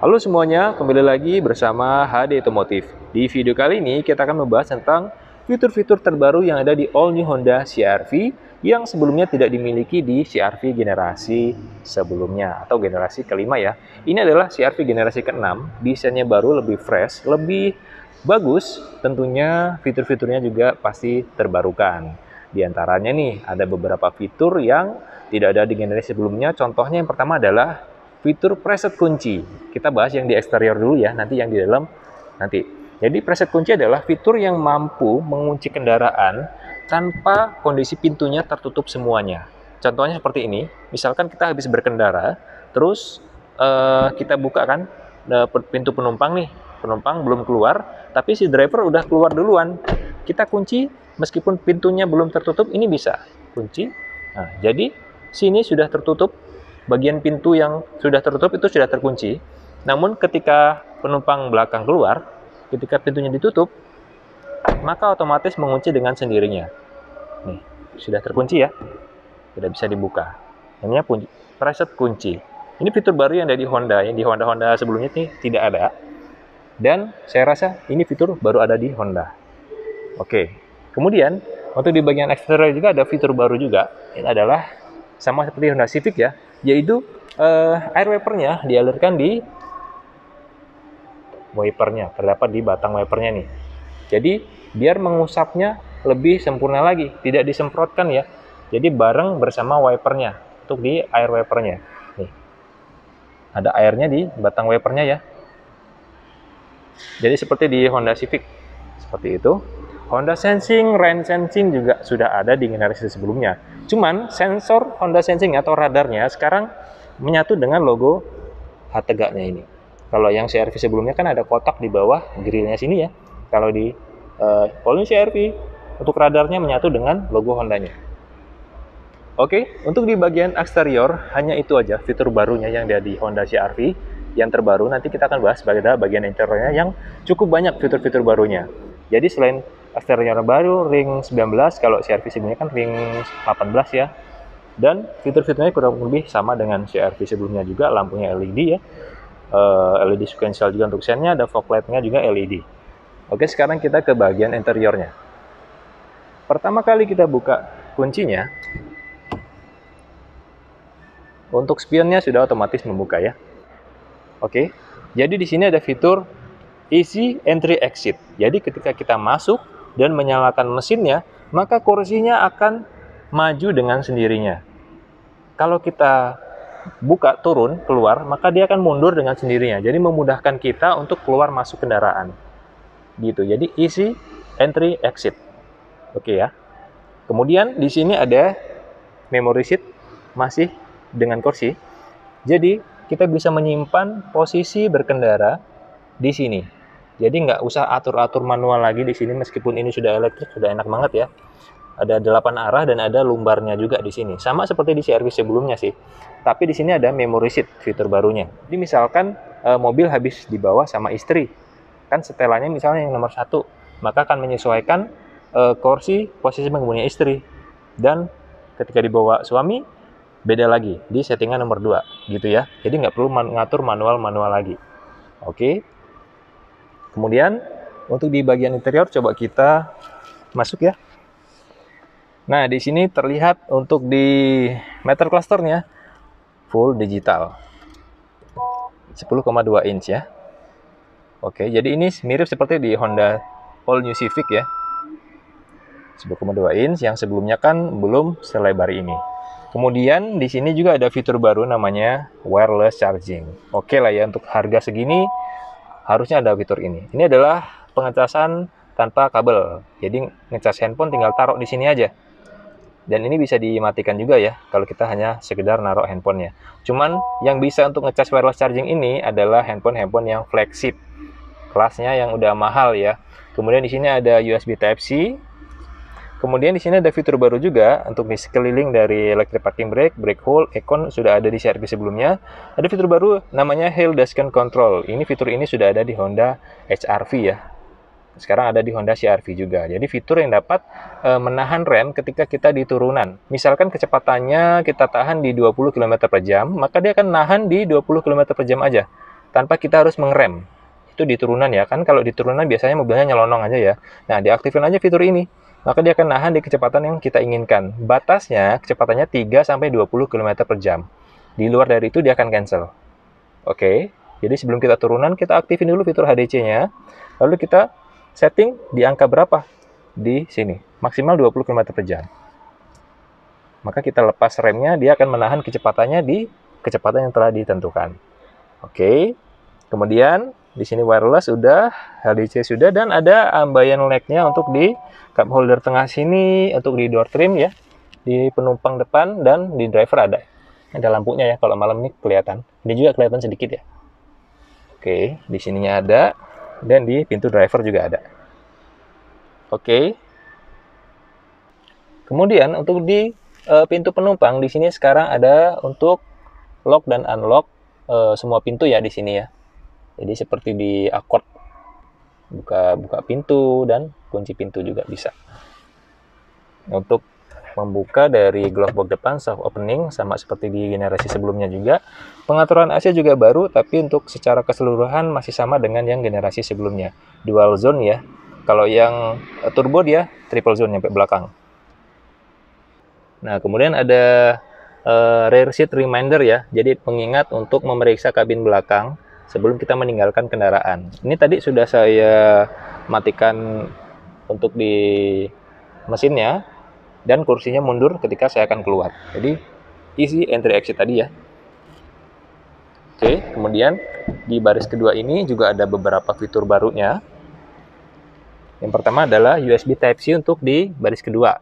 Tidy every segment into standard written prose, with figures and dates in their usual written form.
Halo semuanya, kembali lagi bersama HD Otomotif. Di video kali ini kita akan membahas tentang fitur-fitur terbaru yang ada di all new Honda CR-V yang sebelumnya tidak dimiliki di CR-V generasi sebelumnya atau generasi kelima ya. Ini adalah CR-V generasi ke-6, desainnya baru, lebih fresh, lebih bagus, tentunya fitur-fiturnya juga pasti terbarukan. Di antaranya nih, ada beberapa fitur yang tidak ada di generasi sebelumnya. Contohnya yang pertama adalah fitur preset kunci. Kita bahas yang di eksterior dulu ya, nanti yang di dalam nanti. Jadi preset kunci adalah fitur yang mampu mengunci kendaraan tanpa kondisi pintunya tertutup semuanya. Contohnya seperti ini, misalkan kita habis berkendara, terus kita buka kan pintu penumpang nih, penumpang belum keluar, tapi si driver udah keluar duluan. Kita kunci, meskipun pintunya belum tertutup, ini bisa kunci. Nah, jadi sini sudah tertutup, bagian pintu yang sudah tertutup itu sudah terkunci. Namun ketika penumpang belakang keluar, ketika pintunya ditutup, maka otomatis mengunci dengan sendirinya. Nih, sudah terkunci ya, tidak bisa dibuka. Namanya preset kunci. Ini fitur baru yang ada di Honda, yang di Honda sebelumnya ini tidak ada. Dan saya rasa ini fitur baru ada di Honda. Oke, kemudian untuk di bagian eksterior juga ada fitur baru juga. Ini adalah sama seperti Honda Civic ya, yaitu air wipernya dialirkan di wipernya, terdapat di batang wipernya nih. Jadi biar mengusapnya lebih sempurna lagi, tidak disemprotkan ya. Jadi bareng bersama wipernya untuk di air wipernya. Nih, ada airnya di batang wipernya ya. Jadi seperti di Honda Civic, seperti itu. Honda Sensing, Rain Sensing juga sudah ada di generasi sebelumnya. Cuman sensor Honda Sensing atau radarnya sekarang menyatu dengan logo H tegaknya ini. Kalau yang CR-V sebelumnya kan ada kotak di bawah grillnya sini ya. Kalau di all new CR-V untuk radarnya menyatu dengan logo Hondanya. Oke, untuk di bagian eksterior hanya itu aja fitur barunya yang ada di Honda CR-V yang terbaru. Nanti kita akan bahas bagian interiornya yang cukup banyak fitur-fitur barunya. Jadi selain eksterior baru, ring 19, kalau CR-V sebelumnya kan ring 18 ya. Dan fitur-fiturnya kurang lebih sama dengan CR-V sebelumnya juga, lampunya LED ya. LED sequential juga untuk sennya, ada fog light-nya juga LED. Oke, sekarang kita ke bagian interiornya. Pertama kali kita buka kuncinya, untuk spionnya sudah otomatis membuka ya. Oke, jadi di sini ada fitur Easy Entry Exit. Jadi ketika kita masuk dan menyalakan mesinnya, maka kursinya akan maju dengan sendirinya. Kalau kita buka turun keluar, maka dia akan mundur dengan sendirinya. Jadi memudahkan kita untuk keluar masuk kendaraan. Gitu. Jadi Easy Entry Exit. Oke ya. Kemudian di sini ada memory seat masih dengan kursi. Jadi kita bisa menyimpan posisi berkendara di sini. Jadi nggak usah atur-atur manual lagi di sini, meskipun ini sudah elektrik, sudah enak banget ya. Ada 8 arah dan ada lumbarnya juga di sini. Sama seperti di CR-V sebelumnya sih. Tapi di sini ada memory seat fitur barunya. Jadi misalkan mobil habis dibawa sama istri, kan setelannya misalnya yang nomor 1, maka akan menyesuaikan kursi posisi pengemudinya istri. Dan ketika dibawa suami, beda lagi di settingan nomor 2 gitu ya. Jadi nggak perlu ngatur manual lagi. Oke. Kemudian untuk di bagian interior coba kita masuk ya. Nah, di sini terlihat untuk di meter clusternya full digital. 10,2 inch ya. Oke, jadi ini mirip seperti di Honda All New Civic ya. 10,2 inch yang sebelumnya kan belum selebar ini. Kemudian di sini juga ada fitur baru namanya wireless charging. Oke lah ya, untuk harga segini harusnya ada fitur ini. Ini adalah pengecasan tanpa kabel. Jadi ngecas handphone tinggal taruh di sini aja. Dan ini bisa dimatikan juga ya kalau kita hanya sekedar naruh handphonenya. Cuman yang bisa untuk ngecas wireless charging ini adalah handphone yang flagship. Kelasnya yang udah mahal ya. Kemudian di sini ada USB Type-C. Kemudian di sini ada fitur baru juga untuk di sekeliling dari electric parking brake, brake hold, Econ sudah ada di CR-V sebelumnya. Ada fitur baru namanya Hill Dashcam Control. Fitur ini sudah ada di Honda HR-V ya. Sekarang ada di Honda CR-V juga. Jadi fitur yang dapat menahan rem ketika kita di turunan. Misalkan kecepatannya kita tahan di 20 km per jam, maka dia akan nahan di 20 km per jam aja. tanpa kita harus mengerem. Itu di turunan ya, kan kalau di turunan biasanya mobilnya nyelonong aja ya. Nah, diaktifin aja fitur ini, maka dia akan nahan di kecepatan yang kita inginkan. Batasnya kecepatannya 3-20 km per jam. Di luar dari itu dia akan cancel. Oke, jadi sebelum kita turunan, kita aktifin dulu fitur HDC-nya, lalu kita setting di angka berapa? Di sini, maksimal 20 km per jam. Maka kita lepas remnya, dia akan menahan kecepatannya di kecepatan yang telah ditentukan. Oke, kemudian di sini wireless sudah, HDC sudah, dan ada ambient lag-nya untuk di cup holder tengah sini, untuk di door trim ya, di penumpang depan, dan di driver ada. Ada lampunya ya, kalau malam ini kelihatan. Ini juga kelihatan sedikit ya. Oke, di sininya ada, dan di pintu driver juga ada. Oke. Kemudian untuk di pintu penumpang di sini sekarang ada untuk lock dan unlock semua pintu ya di sini ya. Jadi seperti di Accord, buka pintu dan kunci pintu juga bisa. Untuk membuka dari glove box depan soft opening sama seperti di generasi sebelumnya juga. Pengaturan AC juga baru, tapi untuk secara keseluruhan masih sama dengan yang generasi sebelumnya. Dual zone ya. Kalau yang turbo dia triple zone sampai belakang. Nah, kemudian ada rear seat reminder ya. Jadi pengingat untuk memeriksa kabin belakang sebelum kita meninggalkan kendaraan. Ini tadi sudah saya matikan untuk di mesinnya, dan kursinya mundur ketika saya akan keluar. Jadi easy entry exit tadi ya. Oke, kemudian di baris kedua ini juga ada beberapa fitur barunya. Yang pertama adalah USB Type-C untuk di baris kedua.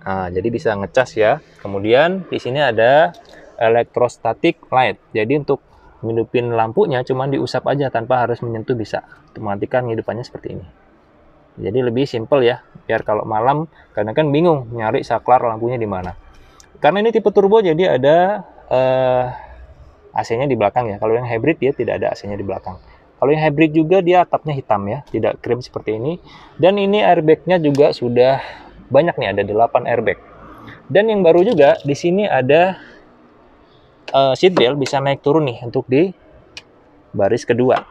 Nah, jadi bisa ngecas ya. Kemudian di sini ada electrostatic light. Jadi untuk ngidupin lampunya cuma diusap aja tanpa harus menyentuh bisa. Mematikan ngidupannya seperti ini. Jadi lebih simple ya. Biar kalau malam kadang kan bingung nyari saklar lampunya di mana. Karena ini tipe turbo jadi ada AC-nya di belakang ya. Kalau yang hybrid dia tidak ada AC-nya di belakang. Kalau yang hybrid juga dia atapnya hitam ya, tidak krim seperti ini. Dan ini airbag-nya juga sudah banyak nih, ada 8 airbag. Dan yang baru juga di sini ada seat belt bisa naik turun nih untuk di baris kedua.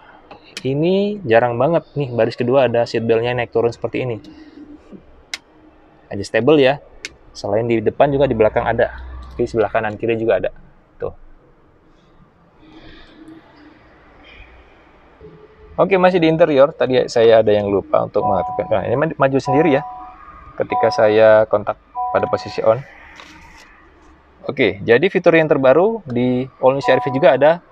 Ini jarang banget nih baris kedua ada seat belt-nya naik turun seperti ini. Adjustable ya. Selain di depan juga di belakang ada. Di sebelah kanan kiri juga ada. Tuh. Oke, masih di interior. Tadi saya ada yang lupa untuk mengaktifkan. Nah, ini maju sendiri ya ketika saya kontak pada posisi on. Oke, jadi fitur yang terbaru di All New CR-V juga ada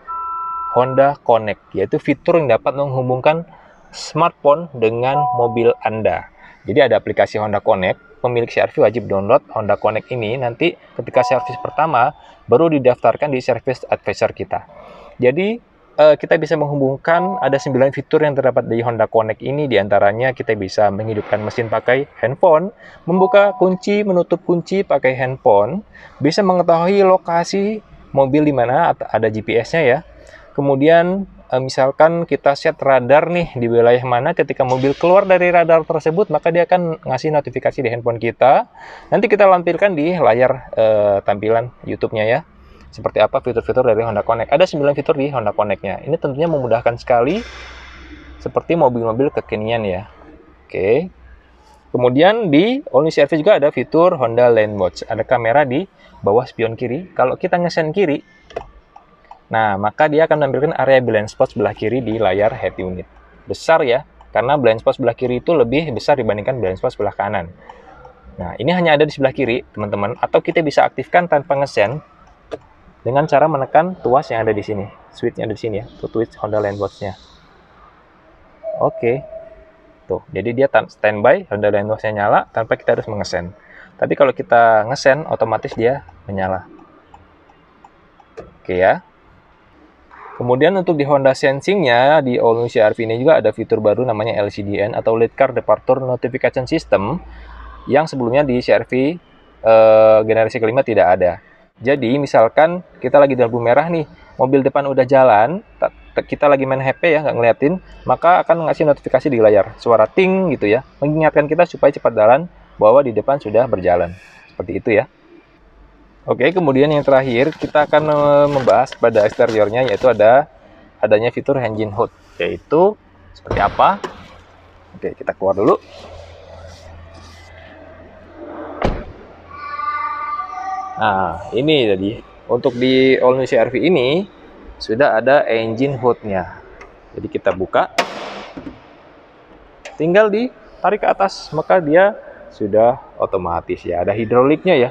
Honda Connect, yaitu fitur yang dapat menghubungkan smartphone dengan mobil Anda. Jadi ada aplikasi Honda Connect, pemilik CR-V wajib download Honda Connect ini, nanti ketika servis pertama baru didaftarkan di Service Advisor kita. Jadi kita bisa menghubungkan, ada 9 fitur yang terdapat di Honda Connect ini, diantaranya kita bisa menghidupkan mesin pakai handphone, membuka kunci, menutup kunci pakai handphone, bisa mengetahui lokasi mobil di mana, ada GPS-nya ya. Kemudian misalkan kita set radar nih di wilayah mana, ketika mobil keluar dari radar tersebut, maka dia akan ngasih notifikasi di handphone kita. Nanti kita lampirkan di layar tampilan YouTube-nya ya. Seperti apa fitur-fitur dari Honda Connect. Ada 9 fitur di Honda Connect-nya. Ini tentunya memudahkan sekali seperti mobil-mobil kekinian ya. Oke. Kemudian di All New CR-V juga ada fitur Honda Lane Watch. Ada kamera di bawah spion kiri. Kalau kita ngesen kiri, nah maka dia akan menampilkan area blind spot sebelah kiri di layar head unit. Besar ya, karena blind spot sebelah kiri itu lebih besar dibandingkan blind spot sebelah kanan. Nah, ini hanya ada di sebelah kiri, teman-teman. Atau kita bisa aktifkan tanpa ngesen dengan cara menekan tuas yang ada di sini, switch-nya ada di sini ya, switch Honda Lane Watch-nya. Oke, tuh, jadi dia standby, Honda Lane Watch-nya nyala tanpa kita harus mengesen. Tapi kalau kita ngesen, otomatis dia menyala. Oke ya. Kemudian untuk di Honda Sensing-nya, di All New CR-V ini juga ada fitur baru namanya LCDN atau Late Car Departure Notification System, yang sebelumnya di CR-V generasi kelima tidak ada. Jadi misalkan kita lagi di lampu merah nih, mobil depan udah jalan, kita lagi main HP ya, nggak ngeliatin, maka akan ngasih notifikasi di layar, suara ting gitu ya, mengingatkan kita supaya cepat jalan, bahwa di depan sudah berjalan. Seperti itu ya. Oke, kemudian yang terakhir kita akan membahas pada eksteriornya, yaitu ada adanya fitur engine hood, yaitu seperti apa? Oke, kita keluar dulu. Nah, ini tadi untuk di all new CR-V ini sudah ada engine hood-nya. Jadi kita buka, tinggal ditarik ke atas, maka dia sudah otomatis ya. Ada hidroliknya ya.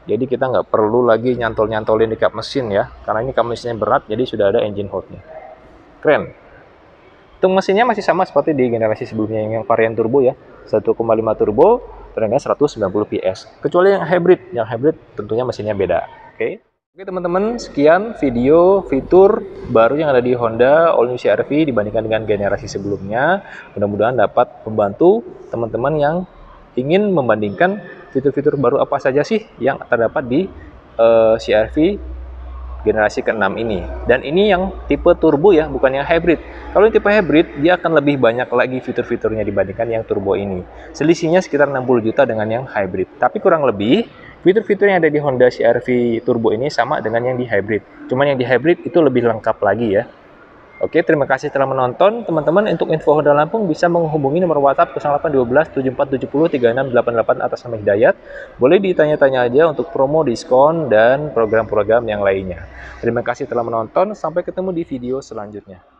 Jadi kita nggak perlu lagi nyantol-nyantolin di kap mesin ya, karena ini kap mesinnya berat, jadi sudah ada engine hood-nya. Keren. Untuk mesinnya masih sama seperti di generasi sebelumnya yang varian turbo ya, 1,5 turbo, tenaga 190 PS. Kecuali yang hybrid tentunya mesinnya beda. Oke teman-teman, sekian video fitur baru yang ada di Honda All New CR-V dibandingkan dengan generasi sebelumnya. Mudah-mudahan dapat membantu teman-teman yang ingin membandingkan fitur-fitur baru apa saja sih yang terdapat di CR-V generasi ke-6 ini. Dan ini yang tipe turbo ya, bukan yang hybrid. Kalau yang tipe hybrid, dia akan lebih banyak lagi fitur-fiturnya dibandingkan yang turbo ini. Selisihnya sekitar 60 juta dengan yang hybrid. Tapi kurang lebih, fitur-fitur yang ada di Honda CR-V turbo ini sama dengan yang di hybrid. Cuman yang di hybrid itu lebih lengkap lagi ya. Oke, terima kasih telah menonton. Teman-teman, untuk info Honda Lampung bisa menghubungi nomor WhatsApp 0812 7470 3688 atas nama Hidayat. Boleh ditanya-tanya aja untuk promo, diskon, dan program-program yang lainnya. Terima kasih telah menonton. Sampai ketemu di video selanjutnya.